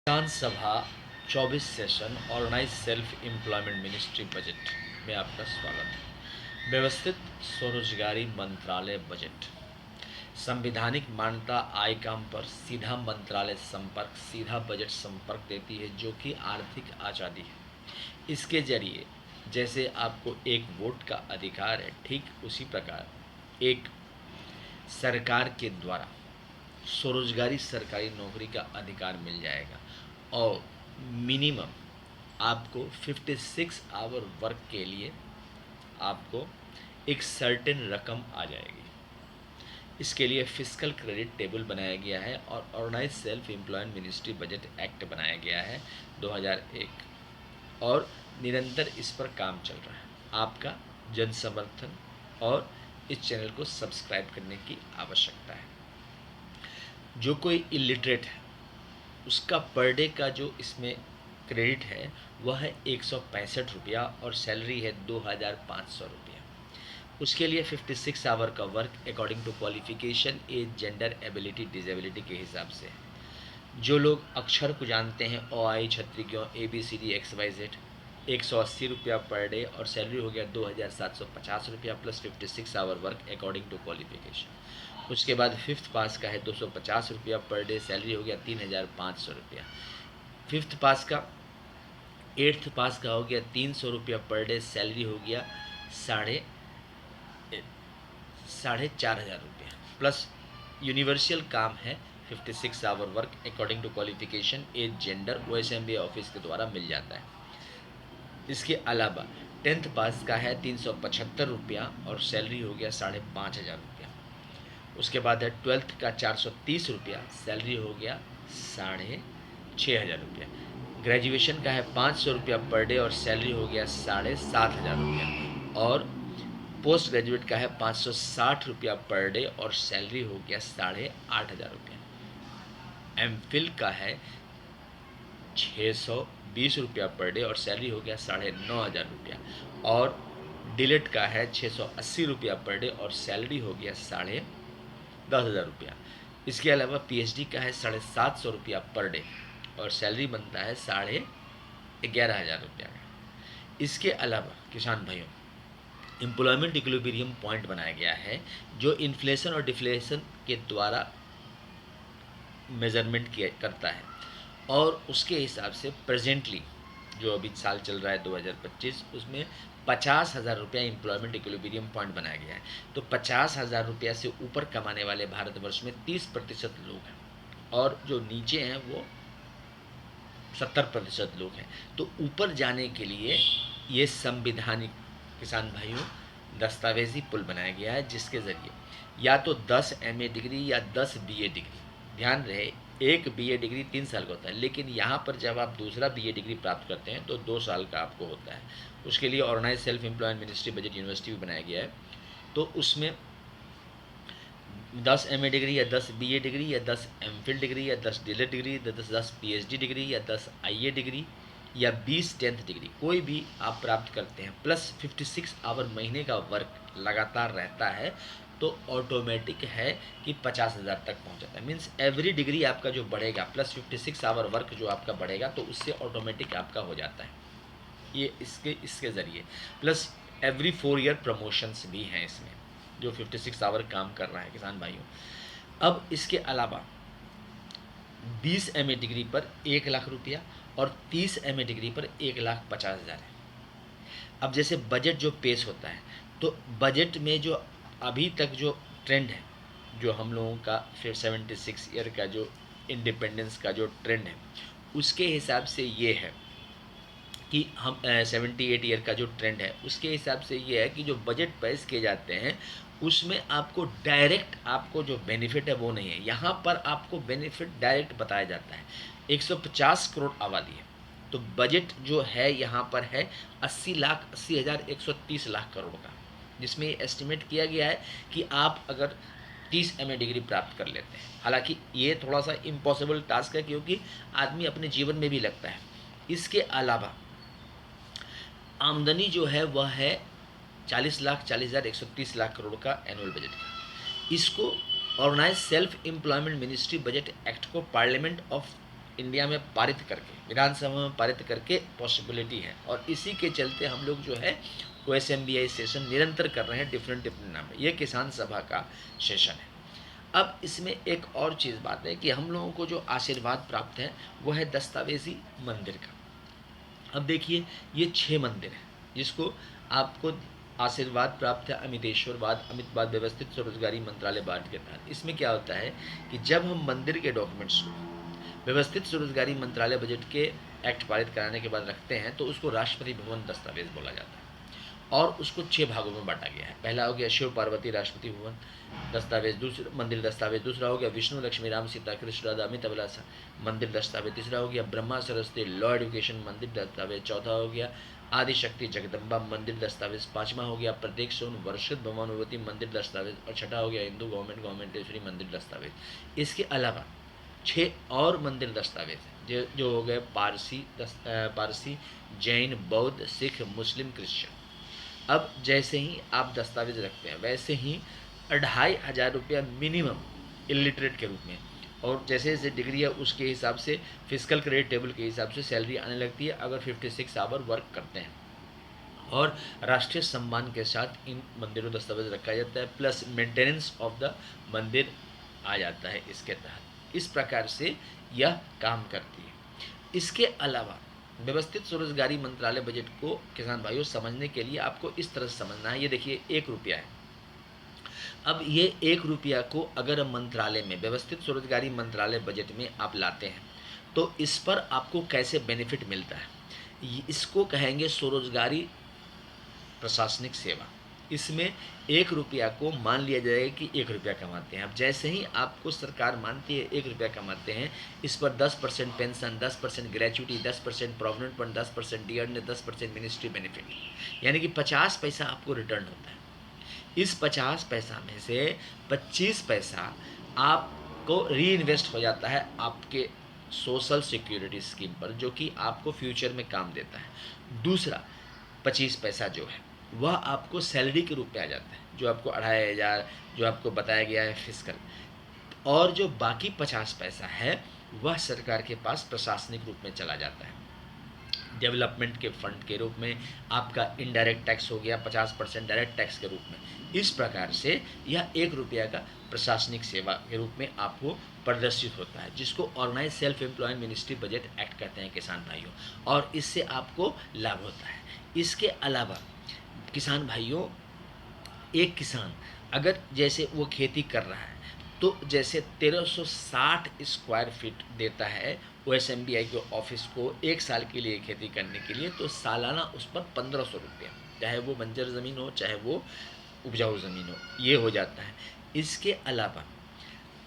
विधानसभा 24 session organise self employment ministry budget में आपका स्वागत है। व्यवस्थित स्वरोजगारी मंत्रालय बजट संविधानिक मान्यता आय काम पर सीधा मंत्रालय संपर्क सीधा बजट संपर्क देती है, जो कि आर्थिक आज़ादी है। इसके जरिए जैसे आपको एक वोट का अधिकार है, ठीक उसी प्रकार एक सरकार के द्वारा स्वरोजगारी सरकारी नौकरी का अधिकार मिल जाएगा और मिनिमम आपको 56 आवर वर्क के लिए आपको एक सर्टेन रकम आ जाएगी। इसके लिए फिस्कल क्रेडिट टेबल बनाया गया है और organise self employment ministry budget act बनाया गया है 2001 और निरंतर इस पर काम चल रहा है। आपका जन समर्थन और इस चैनल को सब्सक्राइब करने की आवश्यकता है। जो कोई इलिटरेट है उसका पर डे का जो इसमें क्रेडिट है वह है 165 रुपया और सैलरी है 2500 रुपया। उसके लिए 56 आवर का work according to qualification age gender ability disability के हिसाब से है। जो लोग अक्षर को जानते हैं ओ आई छत्रियों ABCD XYZ 180 रुपया पर डे और सैलरी हो गया 2750 रुपया plus 56 hour work according to qualification. उसके बाद फिफ्थ पास का है 250 रुपया पर डे, सैलरी हो गया 3500 रुपया। फिफ्थ पास का एट्थ पास का हो गया 300 रुपया पर डे, सैलरी हो गया साढ़े 4,000 रुपया प्लस यूनिवर्सल काम है 56 hour work according to qualification age gender OSMB office के द्वारा मिल जाता है। इसके अलावा टेंथ पास का है 375 रुपया और सैलरी हो गया 5,500 रुपया। उसके बाद है ट्वेल्थ का 430 रुपया, सैलरी हो गया 6,500 रुपया। ग्रेजुएशन का है 500 रुपया पर डे और सैलरी हो गया 7,500 रुपया और पोस्ट ग्रेजुएट का है 560 रुपया पर डे और सैलरी हो गया 8,500 रुपया। MPhil का है 620 रुपया पर डे और सैलरी हो गया 9,500 रुपया और डिलेट का है 680 रुपया पर डे और सैलरी हो गया 10,000 रुपया। इसके अलावा PhD का है 750 रुपया पर डे और सैलरी बनता है 11,500 रुपया। इसके अलावा किसान भाइयों एम्प्लॉयमेंट इक्विलिब्रियम पॉइंट बनाया गया है, जो इन्फ्लेशन और डिफ्लेशन के द्वारा मेजरमेंट किया करता है और उसके हिसाब से प्रेजेंटली जो अभी साल चल रहा है 2025 उसमें 50,000 रुपया एम्प्लॉयमेंट इक्विलिब्रियम पॉइंट बनाया गया है। तो 50,000 रुपया से ऊपर कमाने वाले भारतवर्ष में 30% लोग हैं और जो नीचे हैं वो 70% लोग हैं। तो ऊपर जाने के लिए ये संविधानिक किसान भाइयों दस्तावेजी पुल बनाया गया है, जिसके ज़रिए या तो 10 MA डिग्री या 10 BA डिग्री, ध्यान रहे एक BA डिग्री 3 साल का होता है, लेकिन यहाँ पर जब आप दूसरा BA डिग्री प्राप्त करते हैं तो 2 साल का आपको होता है। उसके लिए organise self employment ministry budget university भी बनाया गया है। तो उसमें 10 MA डिग्री या 10 BA डिग्री या 10 MPhil डिग्री या 10 DLED डिग्री या 10 PhD डिग्री या 10 IA डिग्री या 20 10th डिग्री कोई भी आप प्राप्त करते हैं प्लस 56 आवर महीने का वर्क लगातार रहता है तो ऑटोमेटिक है कि 50,000 तक पहुंच जाता है। मीन्स एवरी डिग्री आपका जो बढ़ेगा प्लस 56 आवर वर्क जो आपका बढ़ेगा तो उससे ऑटोमेटिक आपका हो जाता है। ये इसके ज़रिए प्लस एवरी 4 ईयर प्रमोशंस भी हैं इसमें जो 56 आवर काम कर रहा है किसान भाइयों। अब इसके अलावा 20 MA डिग्री पर 1 लाख रुपया और 30 MA डिग्री पर 1,50,000 है। अब जैसे बजट जो पेश होता है तो बजट में जो अभी तक जो ट्रेंड है, जो हम लोगों का फिर 76 ईयर का जो इंडिपेंडेंस का जो ट्रेंड है उसके हिसाब से ये है कि हम 78 ईयर का जो ट्रेंड है उसके हिसाब से ये है कि जो बजट पेश किए जाते हैं उसमें आपको डायरेक्ट आपको जो बेनिफिट है वो नहीं है। यहाँ पर आपको बेनिफिट डायरेक्ट बताया जाता है। 150 करोड़ आबादी है तो बजट जो है यहाँ पर है 80,80,130 लाख करोड़ का, जिसमें ये एस्टिमेट किया गया है कि आप अगर 30 MA डिग्री प्राप्त कर लेते हैं। हालांकि ये थोड़ा सा इम्पॉसिबल टास्क है क्योंकि आदमी अपने जीवन में भी लगता है। इसके अलावा आमदनी जो है वह है 40,40,130 लाख करोड़ का एनुअल बजट का। इसको organise self employment ministry budget act को पार्लियामेंट ऑफ इंडिया में पारित करके, विधानसभा में पारित करके पॉसिबिलिटी है, और इसी के चलते हम लोग जो है OSMBI सेशन निरंतर कर रहे हैं डिफरेंट नाम में। ये किसान सभा का सेशन है। अब इसमें एक और चीज़ बात है कि हम लोगों को जो आशीर्वाद प्राप्त है वो है दस्तावेजी मंदिर का। अब देखिए ये 6 मंदिर हैं जिसको आपको आशीर्वाद प्राप्त है अमितेश्वरवाद, अमितवाद, व्यवस्थित स्वरोजगारी मंत्रालय बाट के तहत। इसमें क्या होता है कि जब हम मंदिर के डॉक्यूमेंट्स को व्यवस्थित स्वरोजगारी मंत्रालय बजट के एक्ट पारित कराने के बाद रखते हैं तो उसको राष्ट्रपति भवन दस्तावेज बोला जाता है, और उसको 6 भागों में बांटा गया है। पहला हो गया शिव पार्वती राष्ट्रपति भवन दस्तावेज, दूसरा मंदिर दस्तावेज, दूसरा हो गया विष्णु लक्ष्मी राम सीता कृष्ण राधा अमित अभिलाषा मंदिर दस्तावेज, तीसरा हो गया ब्रह्मा सरस्वती लॉ एजुकेशन मंदिर दस्तावेज, चौथा हो गया आदिशक्ति जगदम्बा मंदिर दस्तावेज, पांचवा हो गया प्रत्येक सोन वर्षित भवानुवती मंदिर दस्तावेज, और छठा हो गया हिंदू गवर्नमेंटेश्वरी मंदिर दस्तावेज। इसके अलावा 6 और मंदिर दस्तावेज जो हो गए पारसी, जैन, बौद्ध, सिख, मुस्लिम, क्रिश्चियन। अब जैसे ही आप दस्तावेज रखते हैं वैसे ही 2500 रुपया मिनिमम इलिटरेट के रूप में, और जैसे जैसे डिग्री है उसके हिसाब से फिजिकल क्रेडिट टेबल के हिसाब से सैलरी आने लगती है अगर 56 आवर वर्क करते हैं, और राष्ट्रीय सम्मान के साथ इन मंदिरों दस्तावेज रखा जाता है, प्लस मेंटेनेंस ऑफ द मंदिर आ जाता है इसके तहत। इस प्रकार से यह काम करती है। इसके अलावा व्यवस्थित स्वरोजगारी मंत्रालय बजट को किसान भाइयों समझने के लिए आपको इस तरह से समझना है। ये देखिए 1 रुपया है। अब ये 1 रुपया को अगर मंत्रालय में व्यवस्थित स्वरोजगारी मंत्रालय बजट में आप लाते हैं तो इस पर आपको कैसे बेनिफिट मिलता है, इसको कहेंगे स्वरोजगारी प्रशासनिक सेवा। इसमें 1 रुपया को मान लिया जाएगा कि 1 रुपया कमाते हैं। अब जैसे ही आपको सरकार मानती है 1 रुपया कमाते हैं, इस पर 10% पेंशन, 10% ग्रेचुटी, 10% प्रोविडेंट फंड, 10% डीएड, 10% मिनिस्ट्री बेनिफिट, यानी कि 50 पैसा आपको रिटर्न होता है। इस 50 पैसा में से 25 पैसा आपको री इन्वेस्ट हो जाता है आपके सोशल सिक्योरिटी स्कीम पर, जो कि आपको फ्यूचर में काम देता है। दूसरा 25 पैसा जो है वह आपको सैलरी के रूप में आ जाता है, जो आपको 2500 जो आपको बताया गया है फिजिकल, और जो बाकी 50 पैसा है वह सरकार के पास प्रशासनिक रूप में चला जाता है, डेवलपमेंट के फंड के रूप में। आपका इनडायरेक्ट टैक्स हो गया 50% डायरेक्ट टैक्स के रूप में। इस प्रकार से यह 1 रुपया का प्रशासनिक सेवा के रूप में आपको प्रदर्शित होता है, जिसको organise self employment ministry budget act कहते हैं किसान भाइयों, और इससे आपको लाभ होता है। इसके अलावा किसान भाइयों, एक किसान अगर जैसे वो खेती कर रहा है तो जैसे 1360 स्क्वायर फीट देता है OSMBI के ऑफिस को 1 साल के लिए खेती करने के लिए, तो सालाना उस पर 1500 रुपया, चाहे वो बंजर ज़मीन हो चाहे वो उपजाऊ ज़मीन हो, ये हो जाता है। इसके अलावा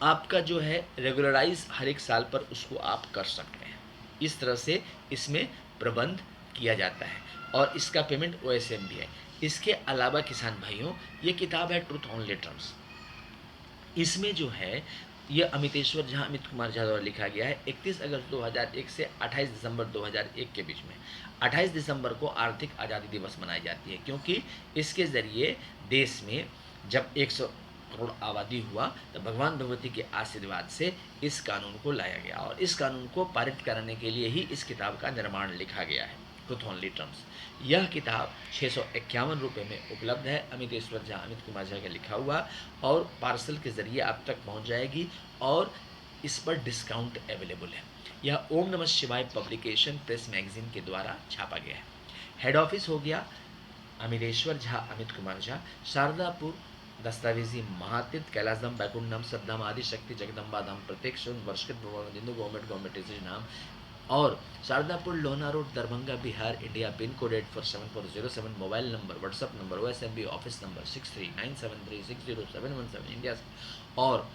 आपका जो है रेगुलराइज हर 1 साल पर उसको आप कर सकते हैं। इस तरह से इसमें प्रबंध किया जाता है, और इसका पेमेंट OSMBI। इसके अलावा किसान भाइयों, ये किताब है ट्रूथ ओनली टर्म्स। इसमें जो है ये अमितेश्वर झा, अमित कुमार झा द्वारा लिखा गया है 31 अगस्त 2001 से 28 दिसंबर 2001 के बीच में। 28 दिसंबर को आर्थिक आज़ादी दिवस मनाई जाती है, क्योंकि इसके ज़रिए देश में जब 100 करोड़ आबादी हुआ तो भगवान भगवती के आशीर्वाद से इस कानून को लाया गया, और इस कानून को पारित कराने के लिए ही इस किताब का निर्माण लिखा गया है, ट्रूथ ओनली टर्म्स। यह किताब 651 रुपये में उपलब्ध है, अमितेश्वर झा, अमित कुमार झा का लिखा हुआ, और पार्सल के ज़रिए आप तक पहुंच जाएगी, और इस पर डिस्काउंट अवेलेबल है। यह ओम नमः शिवाय पब्लिकेशन प्रेस मैगजीन के द्वारा छापा गया है। हेड ऑफिस हो गया अमितेश्वर झा, अमित कुमार झा, शारदापुर, दस्तावेजी महातीर्थ, कैलाश धाम, बैकुंठ धाम, सद्धाम, आदि शक्ति जगदम्बा धाम, प्रत्येक वर्षकृत भगवान हिंदू गवर्नमेंट नाम, और Sharadapur, Lohna road, Darbhanga, Bihar, India, pin code 844007, mobile number, WhatsApp number, OSMB office number 6397360717 India, और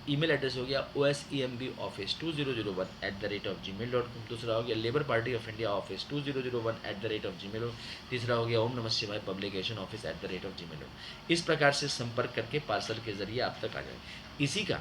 ईमेल एड्रेस हो गया OSEMBoffice2001@gmail.com। दूसरा हो गया labour party of India office 2001@gmail। तीसरा हो गया ओम नमः शिवाय पब्लिकेशन ऑफिस @gmail। इस प्रकार से संपर्क करके पार्सल के जरिए आप तक आ जाए। इसी का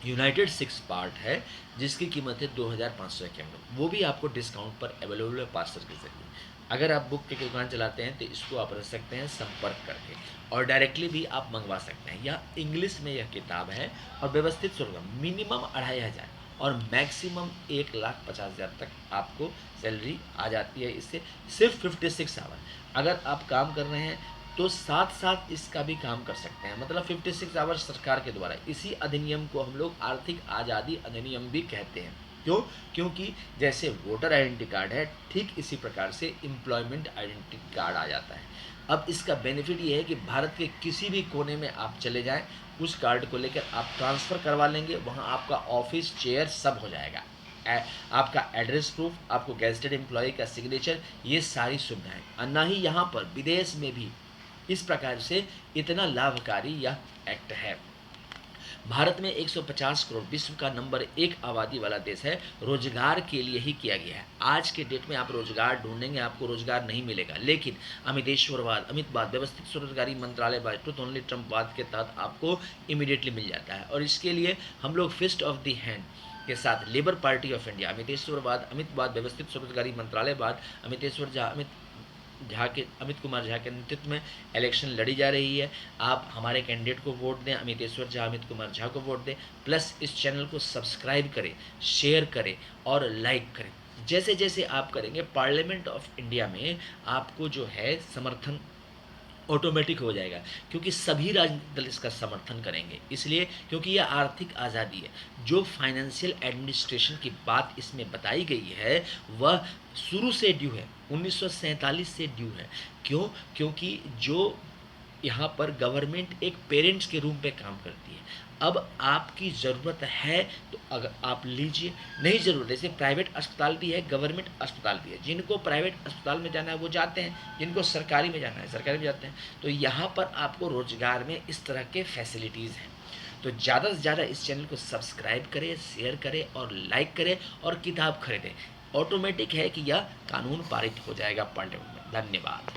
यूनाइटेड 6 पार्ट है जिसकी कीमत है 2551, वो भी आपको डिस्काउंट पर अवेलेबल है पार्सल के जरिए। अगर आप बुक की दुकान चलाते हैं तो इसको आप रख सकते हैं संपर्क करके, और डायरेक्टली भी आप मंगवा सकते हैं। यह इंग्लिश में यह किताब है, और व्यवस्थित स्वरूप मिनिमम 2500 और मैक्सिमम 1,50,000 तक आपको सैलरी आ जाती है इससे, सिर्फ 56 आवर। अगर आप काम कर रहे हैं तो साथ साथ इसका भी काम कर सकते हैं, मतलब 56 आवर्स सरकार के द्वारा। इसी अधिनियम को हम लोग आर्थिक आज़ादी अधिनियम भी कहते हैं। क्यों? क्योंकि जैसे वोटर आइडेंटिटी कार्ड है, ठीक इसी प्रकार से एम्प्लॉयमेंट आइडेंटिटी कार्ड आ जाता है। अब इसका बेनिफिट ये है कि भारत के किसी भी कोने में आप चले जाएं, उस कार्ड को लेकर आप ट्रांसफ़र करवा लेंगे, वहाँ आपका ऑफिस चेयर सब हो जाएगा। आपका एड्रेस प्रूफ, आपको गेजेटेड एम्प्लॉय का सिग्नेचर, ये सारी सुविधाएं। और ना ही यहाँ पर विदेश में भी इस प्रकार से इतना लाभकारी यह एक्ट है। भारत में 150 करोड़, विश्व का नंबर 1 आबादी वाला देश है, रोजगार के लिए ही किया गया है। आज के डेट में आप रोजगार ढूंढेंगे, आपको रोजगार नहीं मिलेगा, लेकिन अमितेश्वरवाद, अमितवाद, व्यवस्थित स्वरोजगारी मंत्रालयवाद, ट्रुथ ओनली ट्रम्पवाद के तहत आपको इमीडिएटली मिल जाता है। और इसके लिए हम लोग फिस्ट ऑफ द हैंड के साथ लेबर पार्टी ऑफ इंडिया, अमितेश्वरवाद, अमितवाद, व्यवस्थित स्वरोजगारी मंत्रालयवाद, अमित कुमार झा के नेतृत्व में इलेक्शन लड़ी जा रही है। आप हमारे कैंडिडेट को वोट दें, अमितेश्वर झा, अमित कुमार झा को वोट दें, प्लस इस चैनल को सब्सक्राइब करें, शेयर करें और लाइक करें। जैसे जैसे आप करेंगे, पार्लियामेंट ऑफ इंडिया में आपको जो है समर्थन ऑटोमेटिक हो जाएगा, क्योंकि सभी राजनीतिक दल इसका समर्थन करेंगे। इसलिए क्योंकि यह आर्थिक आज़ादी है। जो फाइनेंशियल एडमिनिस्ट्रेशन की बात इसमें बताई गई है वह शुरू से ड्यू है, 1947 से ड्यू है। क्यों? क्योंकि जो यहाँ पर गवर्नमेंट एक पेरेंट्स के रूप में काम करती है। अब आपकी ज़रूरत है तो अगर आप लीजिए, नहीं ज़रूरत, जैसे प्राइवेट अस्पताल भी है, गवर्नमेंट अस्पताल भी है। जिनको प्राइवेट अस्पताल में जाना है वो जाते हैं, जिनको सरकारी में जाना है सरकारी में जाते हैं। तो यहाँ पर आपको रोज़गार में इस तरह के फैसिलिटीज़ हैं। तो ज़्यादा से ज़्यादा इस चैनल को सब्सक्राइब करें, शेयर करें और लाइक करें और किताब खरीदें। ऑटोमेटिक है कि यह कानून पारित हो जाएगा पार्लियामेंट में। धन्यवाद।